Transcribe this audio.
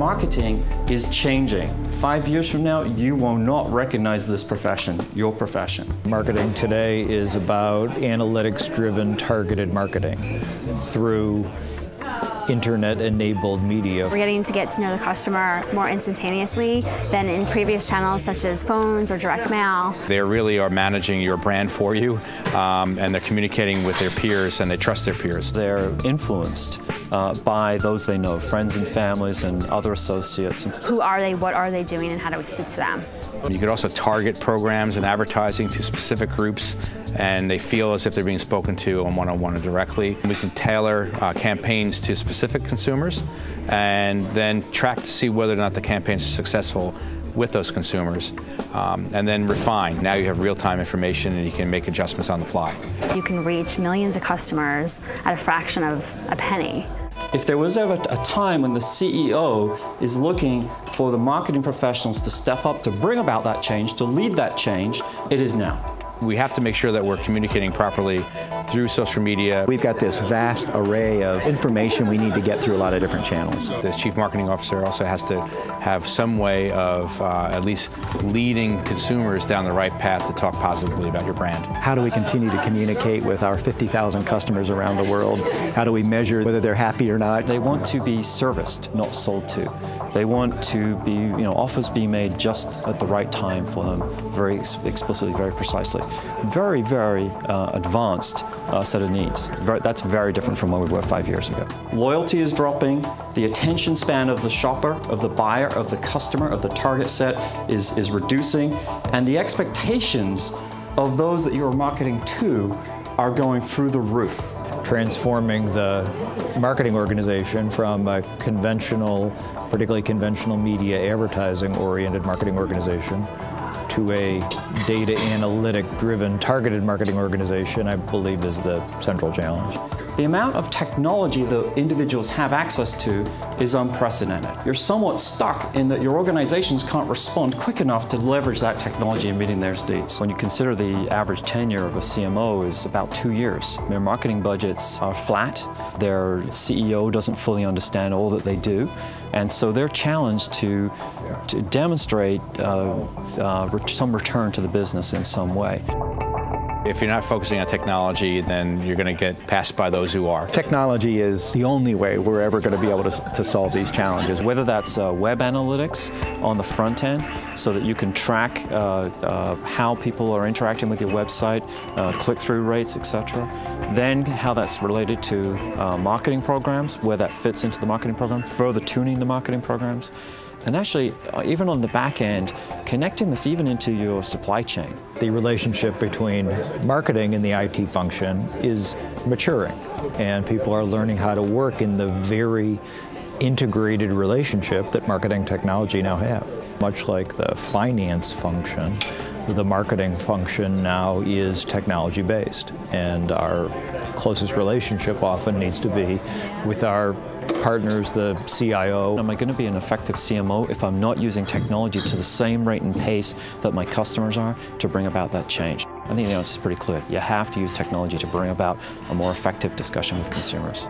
marketing is changing. 5 years from now, you will not recognize this profession, your profession. Marketing today is about analytics-driven targeted marketing through internet-enabled media. We're getting to get to know the customer more instantaneously than in previous channels such as phones or direct mail. They really are managing your brand for you, and they're communicating with their peers, and they trust their peers. They're influenced by those they know, friends and families and other associates. Who are they, what are they doing, and how do we speak to them? You could also target programs and advertising to specific groups, and they feel as if they're being spoken to on one-on-one or directly. We can tailor campaigns to specific consumers and then track to see whether or not the campaigns are successful with those consumers, and then refine. Now you have real-time information and you can make adjustments on the fly. You can reach millions of customers at a fraction of a penny. If there was ever a time when the CEO is looking for the marketing professionals to step up, to bring about that change, to lead that change, it is now. We have to make sure that we're communicating properly through social media. We've got this vast array of information we need to get through a lot of different channels. The Chief Marketing Officer also has to have some way of at least leading consumers down the right path to talk positively about your brand. How do we continue to communicate with our 50,000 customers around the world? How do we measure whether they're happy or not? They want to be serviced, not sold to. They want to be, offers be made just at the right time for them, very explicitly, very precisely. Very, very advanced set of needs. That's very different from where we were 5 years ago. Loyalty is dropping. The attention span of the shopper, of the buyer, of the customer, of the target set is reducing. And the expectations of those that you're marketing to are going through the roof. Transforming the marketing organization from a conventional, particularly conventional media advertising-oriented marketing organization to a data analytic-driven targeted marketing organization, I believe, is the central challenge. The amount of technology that individuals have access to is unprecedented. You're somewhat stuck in that your organizations can't respond quick enough to leverage that technology in meeting their needs. When you consider the average tenure of a CMO is about 2 years. Their marketing budgets are flat. Their CEO doesn't fully understand all that they do. And so they're challenged to demonstrate some return to the business in some way. If you're not focusing on technology, then you're going to get passed by those who are. Technology is the only way we're ever going to be able to solve these challenges. Whether that's web analytics on the front end, so that you can track how people are interacting with your website, click-through rates, etc. Then how that's related to marketing programs, where that fits into the marketing program, further tuning the marketing programs. And actually, even on the back end, connecting this even into your supply chain. The relationship between marketing and the IT function is maturing, and people are learning how to work in the very integrated relationship that marketing technology now have. Much like the finance function, the marketing function now is technology-based, and our closest relationship often needs to be with our partners, the CIO. Am I going to be an effective CMO if I'm not using technology to the same rate and pace that my customers are to bring about that change? I think the answer is pretty clear. You have to use technology to bring about a more effective discussion with consumers.